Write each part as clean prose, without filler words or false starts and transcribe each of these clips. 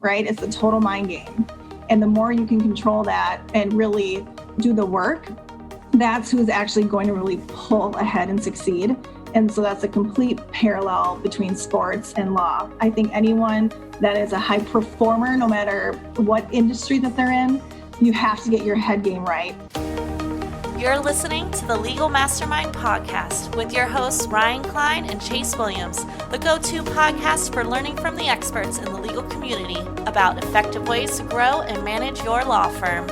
right? It's a total mind game. And the more you can control that and really do the work, that's who's actually going to really pull ahead and succeed. And so that's a complete parallel between sports and law. I think anyone that is a high performer, no matter what industry that they're in, you have to get your head game right. You're listening to the Legal Mastermind Podcast with your hosts Ryan Klein and Chase Williams, the go-to podcast for learning from the experts in the legal community about effective ways to grow and manage your law firm.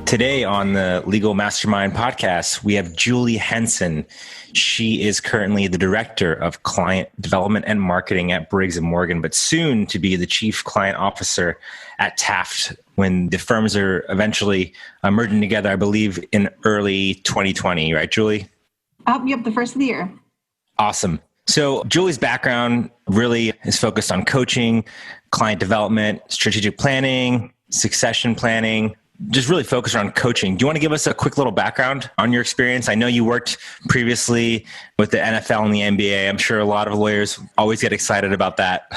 Today on the Legal Mastermind Podcast, we have Julie Henson. She is currently the Director of Client Development and Marketing at Briggs and Morgan, but soon to be the Chief Client Officer at Taft when the firms are eventually merging together, I believe, in early 2020. Right, Julie? Yep, the first of the year. Awesome. So Julie's background really is focused on coaching, client development, strategic planning, succession planning, just really focused on coaching. Do you want to give us a quick little background on your experience? I know you worked previously with the NFL and the NBA. I'm sure a lot of lawyers always get excited about that.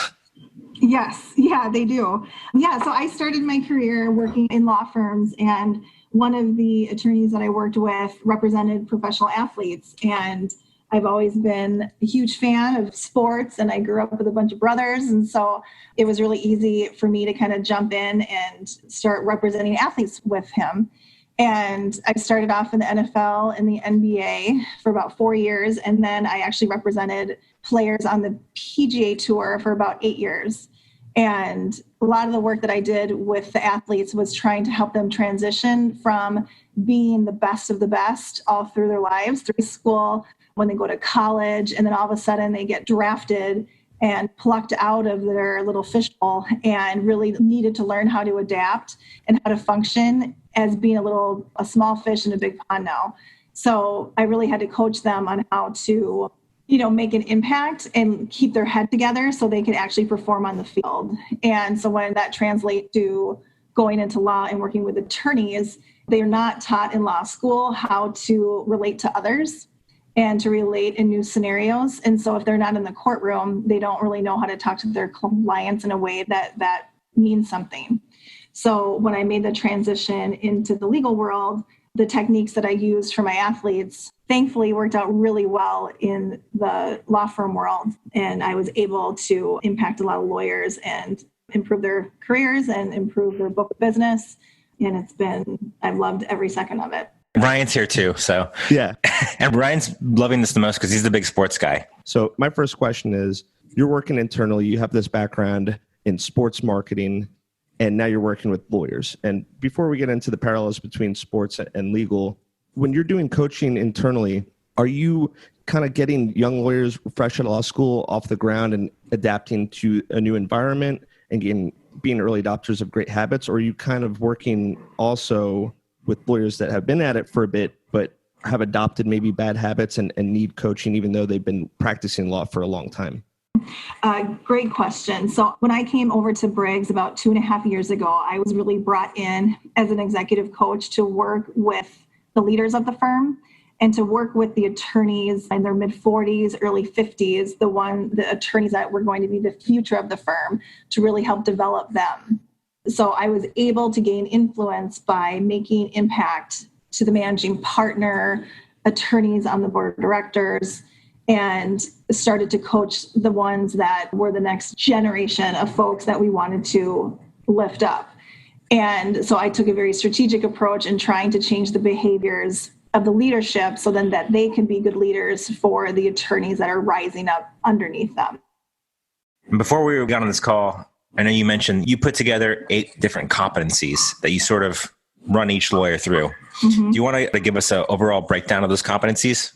Yes. Yeah, they do. Yeah. So I started my career working in law firms, and one of the attorneys that I worked with represented professional athletes. And I've always been a huge fan of sports, and I grew up with a bunch of brothers. And so it was really easy for me to kind of jump in and start representing athletes with him. And I started off in the NFL and the NBA for about 4 years. And then I actually represented players on the PGA Tour for about 8 years. And a lot of the work that I did with the athletes was trying to help them transition from being the best of the best all through their lives, through school, when they go to college, and then all of a sudden they get drafted and plucked out of their little fishbowl and really needed to learn how to adapt and how to function as being a small fish in a big pond now. So I really had to coach them on how to, make an impact and keep their head together so they could actually perform on the field. And so when that translates to going into law and working with attorneys, they are not taught in law school how to relate to others and to relate in new scenarios. And so if they're not in the courtroom, they don't really know how to talk to their clients in a way that means something. So when I made the transition into the legal world, the techniques that I used for my athletes thankfully worked out really well in the law firm world. And I was able to impact a lot of lawyers and improve their careers and improve their book of business. And I've loved every second of it. Ryan's here too, so. Yeah. And Ryan's loving this the most because he's the big sports guy. So my first question is, you're working internally, you have this background in sports marketing, and now you're working with lawyers. And before we get into the parallels between sports and legal, when you're doing coaching internally, are you kind of getting young lawyers fresh out of law school off the ground and adapting to a new environment and being early adopters of great habits? Or are you kind of working also with lawyers that have been at it for a bit, but have adopted maybe bad habits and need coaching, even though they've been practicing law for a long time? Great question. So when I came over to Briggs about 2.5 years ago, I was really brought in as an executive coach to work with the leaders of the firm and to work with the attorneys in their mid-40s, early 50s, the attorneys that were going to be the future of the firm, to really help develop them. So I was able to gain influence by making impact to the managing partner, attorneys on the board of directors, and started to coach the ones that were the next generation of folks that we wanted to lift up. And so I took a very strategic approach in trying to change the behaviors of the leadership so then that they can be good leaders for the attorneys that are rising up underneath them. Before we got on this call, I know you mentioned you put together 8 different competencies that you sort of run each lawyer through. Mm-hmm. Do you want to give us an overall breakdown of those competencies?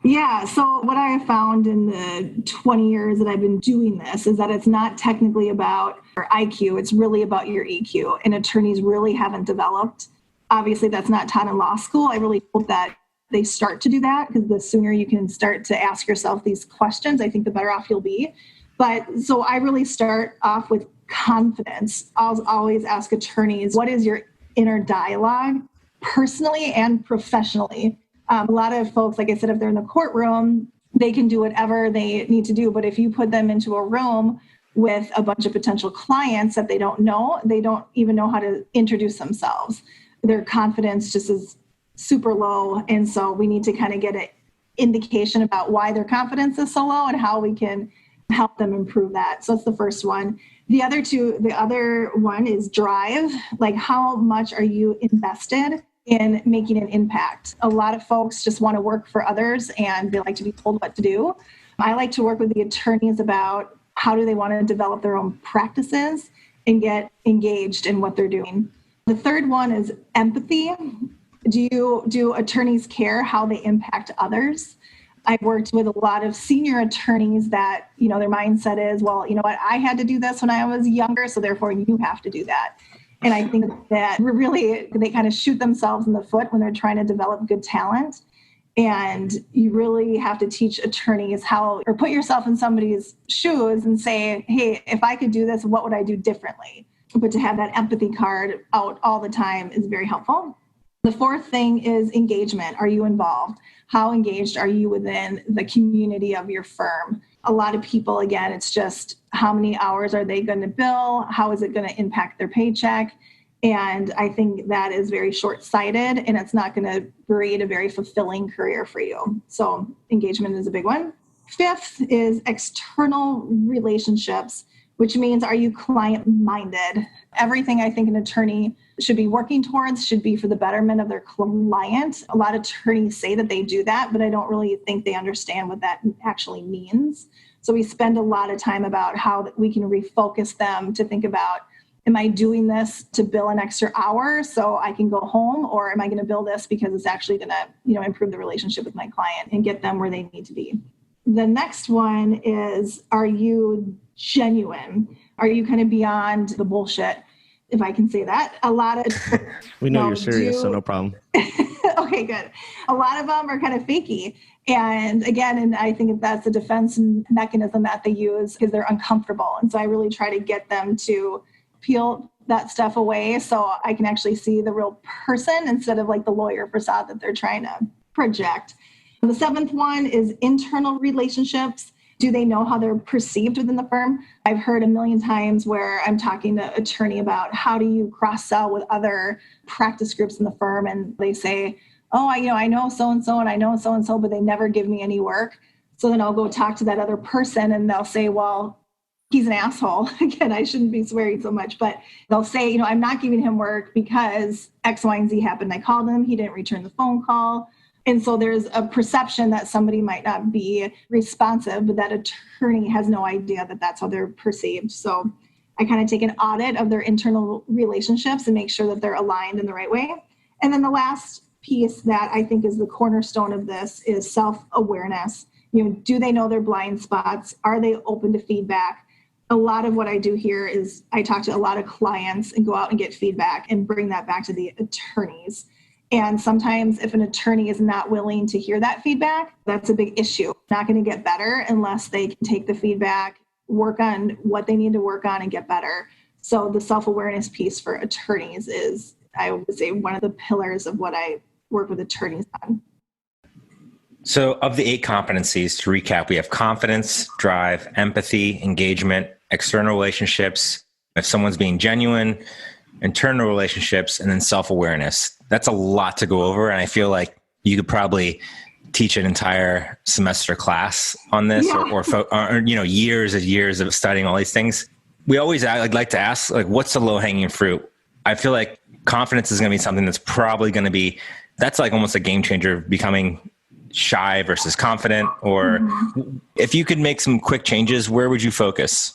Yeah. So what I have found in the 20 years that I've been doing this is that it's not technically about your IQ. It's really about your EQ. And attorneys really haven't developed. Obviously, that's not taught in law school. I really hope that they start to do that, because the sooner you can start to ask yourself these questions, I think the better off you'll be. But so I really start off with confidence. I'll always ask attorneys, what is your inner dialogue personally and professionally? A lot of folks, like I said, if they're in the courtroom, they can do whatever they need to do. But if you put them into a room with a bunch of potential clients that they don't know. They don't even know how to introduce themselves. Their confidence just is super low. And so we need to kind of get an indication about why their confidence is so low and how we can help them improve that. So that's the first one. The other one is drive. Like, how much are you invested in making an impact? A lot of folks just want to work for others and they like to be told what to do. I like to work with the attorneys about how do they want to develop their own practices and get engaged in what they're doing. The third one is empathy. Do attorneys care how they impact others? I've worked with a lot of senior attorneys that, their mindset is, well, you know what, I had to do this when I was younger, so therefore you have to do that. And I think that they kind of shoot themselves in the foot when they're trying to develop good talent. And you really have to teach attorneys or put yourself in somebody's shoes and say, hey, if I could do this, what would I do differently? But to have that empathy card out all the time is very helpful. The fourth thing is engagement. Are you involved? How engaged are you within the community of your firm? A lot of people, again, it's just how many hours are they going to bill? How is it going to impact their paycheck? And I think that is very short-sighted, and it's not going to create a very fulfilling career for you. So engagement is a big one. Fifth is external relationships, which means, are you client-minded? Everything I think an attorney should be working towards should be for the betterment of their client. A lot of attorneys say that they do that, but I don't really think they understand what that actually means. So we spend a lot of time about how we can refocus them to think about, am I doing this to bill an extra hour so I can go home, or am I going to bill this because it's actually going to, improve the relationship with my client and get them where they need to be? The next one is, are you genuine? Are you kind of beyond the bullshit, if I can say that? A lot of we know you're serious, so no problem. Okay, good. A lot of them are kind of fakey. And again, and I think that's a defense mechanism that they use because they're uncomfortable. And so I really try to get them to peel that stuff away so I can actually see the real person instead of like the lawyer facade that they're trying to project. The seventh one is internal relationships. Do they know how they're perceived within the firm? I've heard a million times where I'm talking to an attorney about how do you cross-sell with other practice groups in the firm, and they say, oh, I know so-and-so and I know so-and-so, but they never give me any work. So then I'll go talk to that other person and they'll say, well, he's an asshole. Again, I shouldn't be swearing so much, but they'll say, I'm not giving him work because X, Y, and Z happened. I called him, he didn't return the phone call. And so there's a perception that somebody might not be responsive, but that attorney has no idea that that's how they're perceived. So I kind of take an audit of their internal relationships and make sure that they're aligned in the right way. And then the last piece that I think is the cornerstone of this is self-awareness. Do they know their blind spots? Are they open to feedback? A lot of what I do here is I talk to a lot of clients and go out and get feedback and bring that back to the attorneys. And sometimes if an attorney is not willing to hear that feedback, that's a big issue. Not going to get better unless they can take the feedback, work on what they need to work on and get better. So the self-awareness piece for attorneys is, I would say, one of the pillars of what I work with attorneys on. So of the 8 competencies, to recap, we have confidence, drive, empathy, engagement, external relationships, if someone's being genuine, internal relationships, and then self-awareness. That's a lot to go over. And I feel like you could probably teach an entire semester class on this or years and years of studying all these things. I'd like to ask, what's the low-hanging fruit? I feel like confidence is going to be something that's probably going to be, that's like almost a game changer, becoming shy versus confident. Or if you could make some quick changes, where would you focus?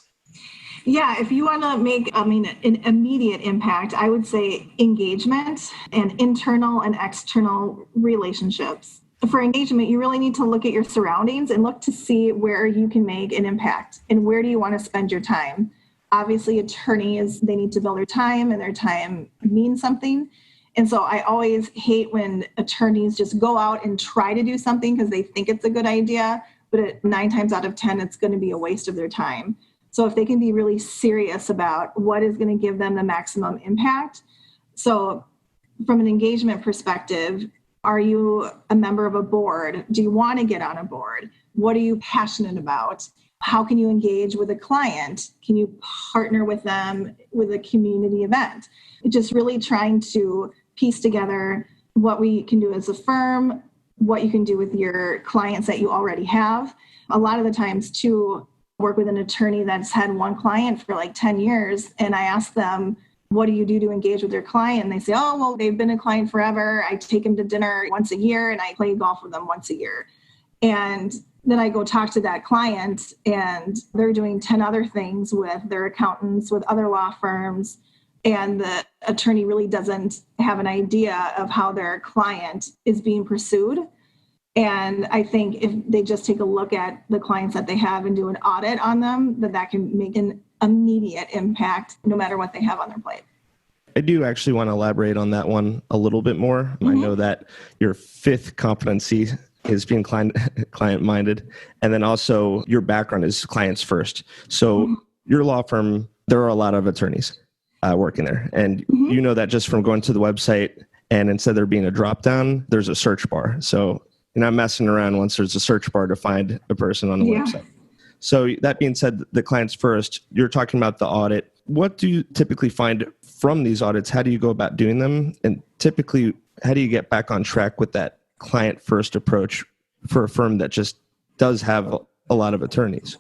Yeah, if you want to make, an immediate impact, I would say engagement and internal and external relationships. For engagement, you really need to look at your surroundings and look to see where you can make an impact and where do you want to spend your time. Obviously, attorneys, they need to bill their time and their time means something. And so I always hate when attorneys just go out and try to do something because they think it's a good idea, but 9 times out of 10, it's going to be a waste of their time. So if they can be really serious about what is going to give them the maximum impact. So from an engagement perspective, are you a member of a board? Do you want to get on a board? What are you passionate about? how can you engage with a client? Can you partner with them with a community event? Just really trying to piece together what we can do as a firm, what you can do with your clients that you already have. A lot of the times too, work with an attorney that's had one client for like 10 years. And I ask them, what do you do to engage with your client? And they say, oh, well, they've been a client forever. I take them to dinner once a year and I play golf with them once a year. And then I go talk to that client and they're doing 10 other things with their accountants, with other law firms. And the attorney really doesn't have an idea of how their client is being pursued. And I think if they just take a look at the clients that they have and do an audit on them, that can make an immediate impact no matter what they have on their plate. I do actually want to elaborate on that one a little bit more. Mm-hmm. I know that your fifth competency is being client-minded, and then also your background is clients first. So your law firm, there are a lot of attorneys working there, and you know that just from going to the website, and instead of there being a drop-down, there's a search bar. So you're not messing around once there's a search bar to find a person on the website. So that being said, the clients first, you're talking about the audit. What do you typically find from these audits? How do you go about doing them? And typically, how do you get back on track with that client first approach for a firm that just does have a lot of attorneys?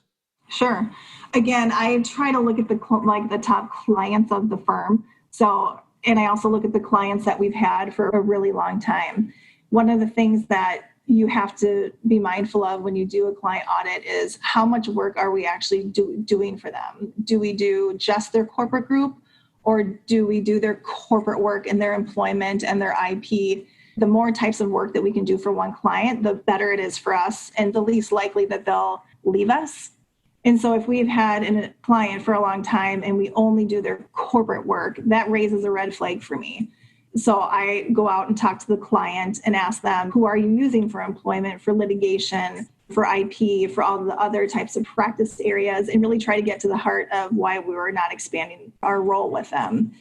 Sure. Again, I try to look at the top clients of the firm. So, and I also look at the clients that we've had for a really long time. One of the things that you have to be mindful of when you do a client audit is how much work are we actually doing for them? Do we do just their corporate group, or do we do their corporate work and their employment and their IP? The more types of work that we can do for one client, the better it is for us and the least likely that they'll leave us. And so if we've had a client for a long time and we only do their corporate work, that raises a red flag for me. So I go out and talk to the client and ask them, who are you using for employment, for litigation, for IP, for all the other types of practice areas, and really try to get to the heart of why we were not expanding our role with them.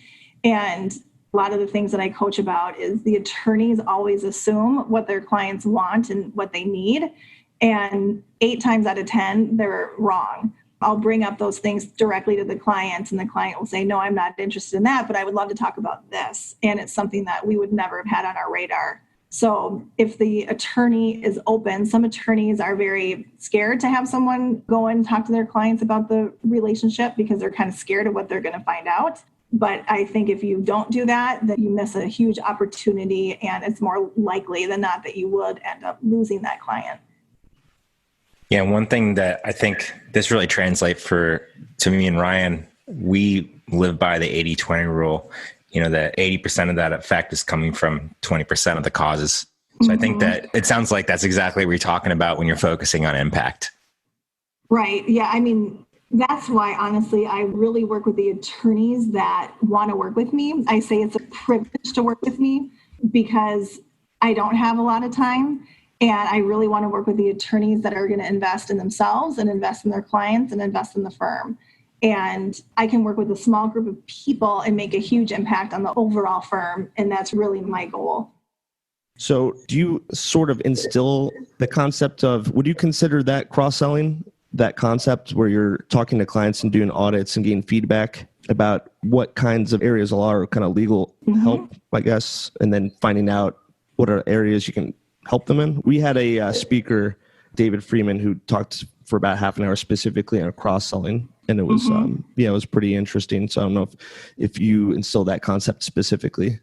And a lot of the things that I coach about is the attorneys always assume what their clients want and what they need. And 8 times out of 10, they're wrong. I'll bring up those things directly to the client, and the client will say, no, I'm not interested in that, but I would love to talk about this. And it's something that we would never have had on our radar. So if the attorney is open, some attorneys are very scared to have someone go and talk to their clients about the relationship because they're kind of scared of what they're going to find out. But I think if you don't do that, then you miss a huge opportunity, and it's more likely than not that you would end up losing that client. Yeah, one thing that I think this really translates to me and Ryan, we live by the 80-20 rule. You know, that 80% of that effect is coming from 20% of the causes. So I think that it sounds like that's exactly what you're talking about when you're focusing on impact. Right. Yeah. I mean, that's why, honestly, I really work with the attorneys that want to work with me. I say it's a privilege to work with me because I don't have a lot of time. And I really want to work with the attorneys that are going to invest in themselves and invest in their clients and invest in the firm. And I can work with a small group of people and make a huge impact on the overall firm. And that's really my goal. So do you sort of instill the concept of, would you consider that cross-selling, that concept where you're talking to clients and doing audits and getting feedback about what kinds of areas are kind of legal help, I guess, and then finding out what are areas you can help them in? We had a speaker, David Freeman, who talked for about half an hour specifically on cross-selling, and it was it was pretty interesting. So I don't know if you instill that concept specifically.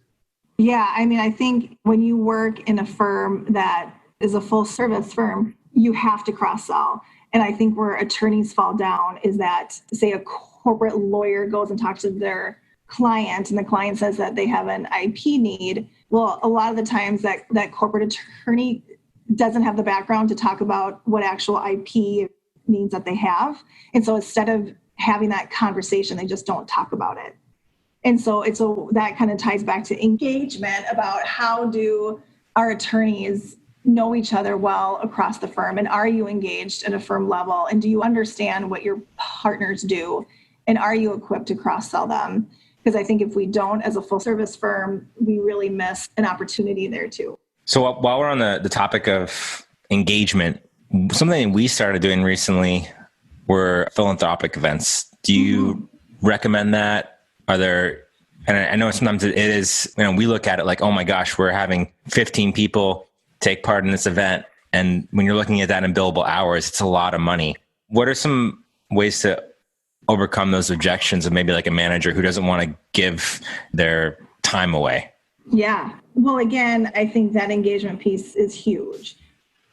Yeah, I mean, I think when you work in a firm that is a full service firm, you have to cross-sell. And I think where attorneys fall down is that, say, a corporate lawyer goes and talks to their client and the client says that they have an IP need. Well, a lot of the times that corporate attorney doesn't have the background to talk about what actual IP means that they have. And so instead of having that conversation, they just don't talk about it. And so that kind of ties back to engagement about how do our attorneys know each other well across the firm, and are you engaged at a firm level, and do you understand what your partners do, and are you equipped to cross-sell them? Because I think if we don't, as a full service firm, we really miss an opportunity there too. So while we're on the topic of engagement, something we started doing recently were philanthropic events. Do you recommend that? Are there, and I know sometimes it is, we look at it like, oh my gosh, we're having 15 people take part in this event. And when you're looking at that in billable hours, it's a lot of money. What are some ways to overcome those objections of maybe like a manager who doesn't want to give their time away? Yeah. Well, again, I think that engagement piece is huge.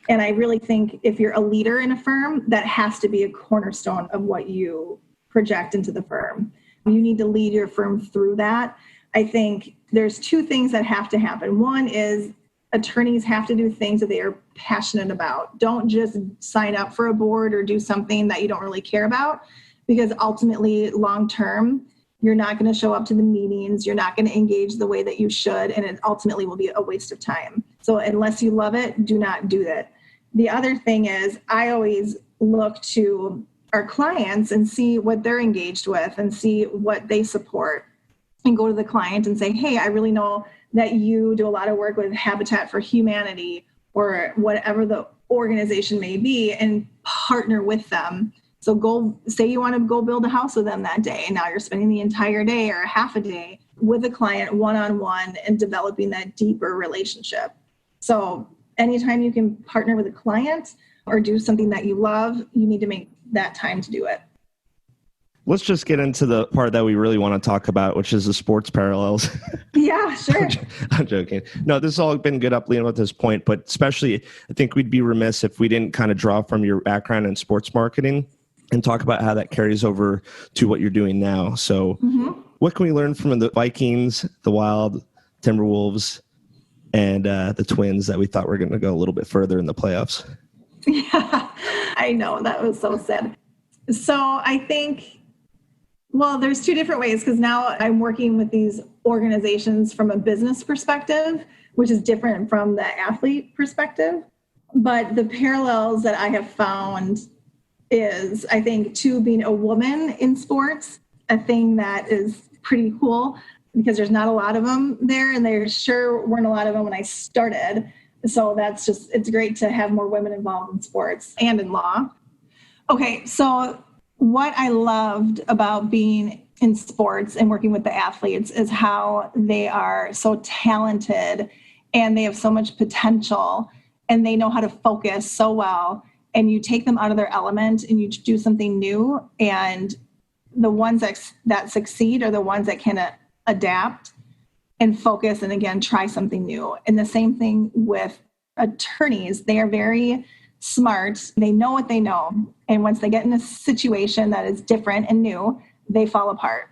And I really think if you're a leader in a firm, that has to be a cornerstone of what you project into the firm. You need to lead your firm through that. I think there's two things that have to happen. One is attorneys have to do things that they are passionate about. Don't just sign up for a board or do something that you don't really care about, because ultimately, long term, you're not going to show up to the meetings. You're not going to engage the way that you should, and it ultimately will be a waste of time. So unless you love it, do not do that. The other thing is I always look to our clients and see what they're engaged with and see what they support, and go to the client and say, hey, I really know that you do a lot of work with Habitat for Humanity or whatever the organization may be, and partner with them. So go say you want to go build a house with them that day, and now you're spending the entire day or half a day with a client one-on-one and developing that deeper relationship. So anytime you can partner with a client or do something that you love, you need to make that time to do it. Let's just get into the part that we really want to talk about, which is the sports parallels. Yeah, sure. I'm joking. No, this has all been good up leading at this point, but especially I think we'd be remiss if we didn't kind of draw from your background in sports marketing and talk about how that carries over to what you're doing now. So what can we learn from the Vikings, the Wild, Timberwolves, and the Twins that we thought were going to go a little bit further in the playoffs? Yeah, I know. That was so sad. So I think, well, there's two different ways, because now I'm working with these organizations from a business perspective, which is different from the athlete perspective. But the parallels that I have found is, I think, to being a woman in sports, a thing that is pretty cool, because there's not a lot of them there, and there sure weren't a lot of them when I started. So that's just, it's great to have more women involved in sports and in law. Okay, so what I loved about being in sports and working with the athletes is how they are so talented and they have so much potential and they know how to focus so well. And you take them out of their element and you do something new. And the ones that succeed are the ones that can adapt and focus and, again, try something new. And the same thing with attorneys. They are very smart. They know what they know. And once they get in a situation that is different and new, they fall apart.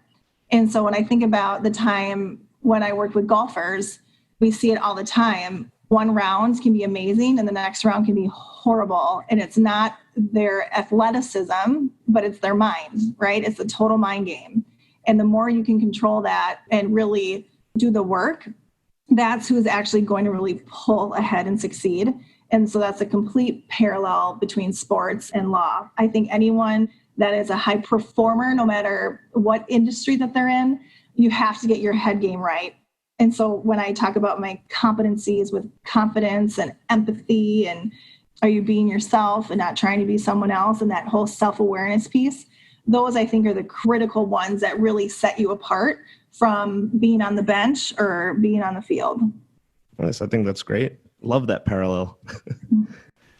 And so when I think about the time when I worked with golfers, we see it all the time. One round can be amazing and the next round can be horrible. And it's not their athleticism, but it's their mind, right? It's a total mind game. And the more you can control that and really do the work, that's who's actually going to really pull ahead and succeed. And so that's a complete parallel between sports and law. I think anyone that is a high performer, no matter what industry that they're in, you have to get your head game right. And so when I talk about my competencies with confidence and empathy, and are you being yourself and not trying to be someone else, and that whole self-awareness piece, those I think are the critical ones that really set you apart from being on the bench or being on the field. Nice. I think that's great. Love that parallel.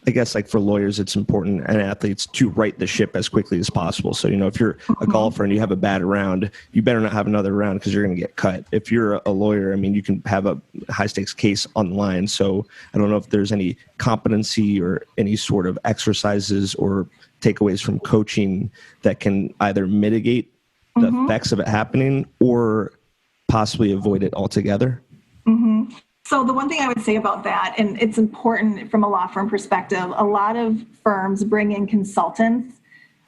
I guess like for lawyers, it's important, and athletes, to right the ship as quickly as possible. So, if you're a golfer and you have a bad round, you better not have another round because you're going to get cut. If you're a lawyer, you can have a high stakes case on the line. So I don't know if there's any competency or any sort of exercises or takeaways from coaching that can either mitigate the effects of it happening or possibly avoid it altogether. So the one thing I would say about that, and it's important from a law firm perspective, a lot of firms bring in consultants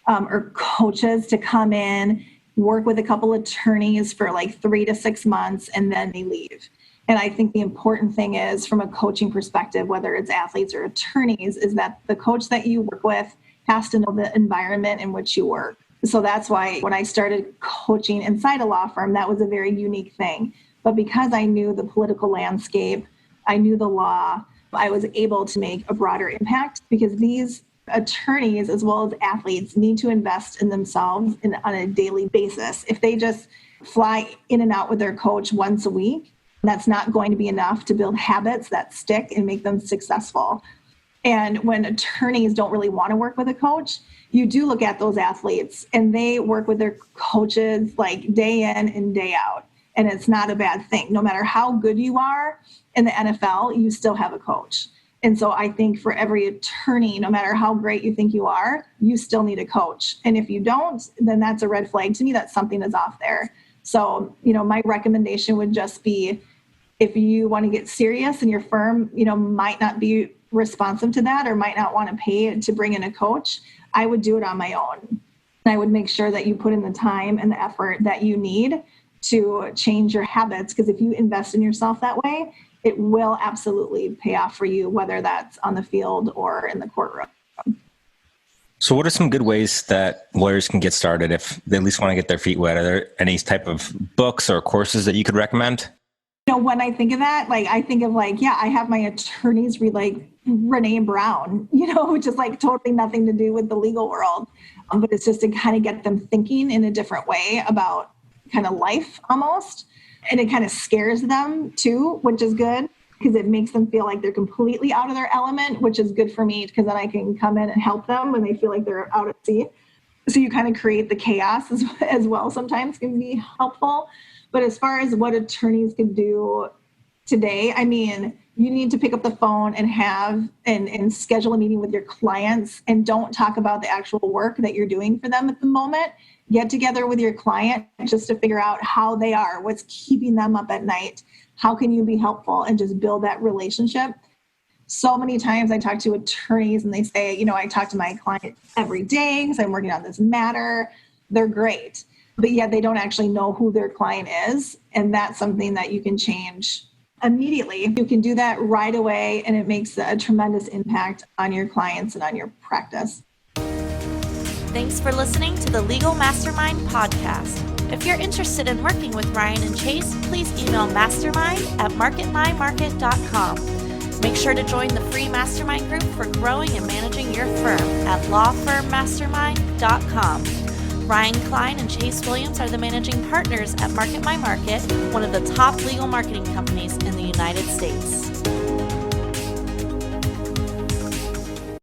or coaches to come in, work with a couple attorneys for like 3 to 6 months, and then they leave. And I think the important thing is, from a coaching perspective, whether it's athletes or attorneys, is that the coach that you work with has to know the environment in which you work. So that's why when I started coaching inside a law firm, that was a very unique thing. But because I knew the political landscape, I knew the law, I was able to make a broader impact, because these Attorneys as well as athletes need to invest in themselves on a daily basis. If they just fly in and out with their coach once a week, that's not going to be enough to build habits that stick and make them successful. And when attorneys don't really want to work with a coach, you do look at those athletes and they work with their coaches like day in and day out. And it's not a bad thing. No matter how good you are in the NFL, you still have a coach. And so I think for every attorney, no matter how great you think you are, you still need a coach. And if you don't, then that's a red flag to me that something is off there. So, my recommendation would just be, if you want to get serious and your firm, might not be responsive to that or might not want to pay to bring in a coach, I would do it on my own. And I would make sure that you put in the time and the effort that you need to change your habits, because if you invest in yourself that way, it will absolutely pay off for you, whether that's on the field or in the courtroom. So what are some good ways that lawyers can get started if they at least want to get their feet wet? Are there any type of books or courses that you could recommend? When I think of that, I think of I have my attorneys read Renee Brown, which is totally nothing to do with the legal world. But it's just to kind of get them thinking in a different way about kind of life almost. And it kind of scares them too, which is good because it makes them feel like they're completely out of their element, which is good for me because then I can come in and help them when they feel like they're out at sea. So you kind of create the chaos as well sometimes can be helpful. But as far as what attorneys can do today, you need to pick up the phone and have and schedule a meeting with your clients and don't talk about the actual work that you're doing for them at the moment. Get together with your client just to figure out how they are, what's keeping them up at night, how can you be helpful, and just build that relationship. So many times I talk to attorneys and they say, I talk to my client every day because I'm working on this matter. They're great, but yet they don't actually know who their client is. And that's something that you can change immediately. You can do that right away, and it makes a tremendous impact on your clients and on your practice. Thanks for listening to the Legal Mastermind podcast. If you're interested in working with Ryan and Chase, please email mastermind@marketmymarket.com. Make sure to join the free mastermind group for growing and managing your firm at lawfirmmastermind.com. Ryan Klein and Chase Williams are the managing partners at Market My Market, one of the top legal marketing companies in the United States.